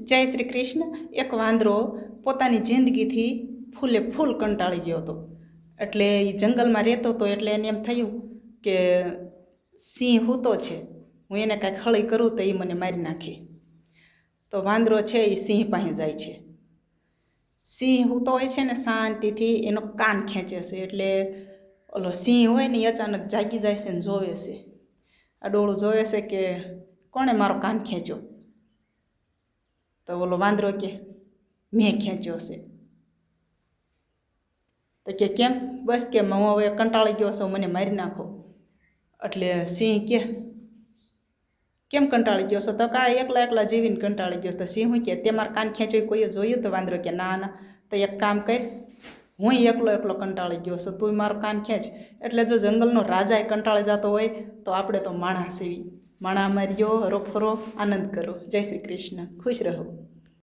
જય શ્રી કૃષ્ણ. એક વાંદરો પોતાની જિંદગીથી ફૂલે ફૂલ કંટાળી ગયો હતો. એટલે એ જંગલમાં રહેતો હતો. એટલે એને એમ થયું કે સિંહ સૂતો છે, હું એને કાંઈક હળી કરું તો એ મને મારી નાખે. તો વાંદરો છે એ સિંહ પાસે જાય છે. સિંહ સૂતો હોય છે ને, શાંતિથી એનો કાન ખેંચે છે. એટલે ઓલો સિંહ હોય ને એ અચાનક જાગી જાય છે ને જોવે છે, આ ડોળું જોવે છે કે કોણે મારો કાન ખેંચ્યો. તો ઓલો વાંદરો કે મેં ખેંચ્યો છે. તો કે કેમ? બસ કે હું હવે કંટાળી ગયો છું, મને મારી નાખો. એટલે સિંહ કે કેમ કંટાળી ગયો છો? તો કાંઈ એકલા એકલા જીવીને કંટાળી ગયો. તો સિંહ શું કે તે મારા કાન ખેંચ્યો કોઈએ જોયું? તો વાંદરો કે ના ના, તો એક કામ કર, હું એકલો એકલો કંટાળી ગયો છું, તું મારું કાન ખેંચ. એટલે જો જંગલનો રાજા કંટાળી જતો હોય તો આપણે તો માણસ એવી માણા માર્યો, હરો ફરો, આનંદ કરો. જય શ્રી કૃષ્ણ. ખુશ રહો.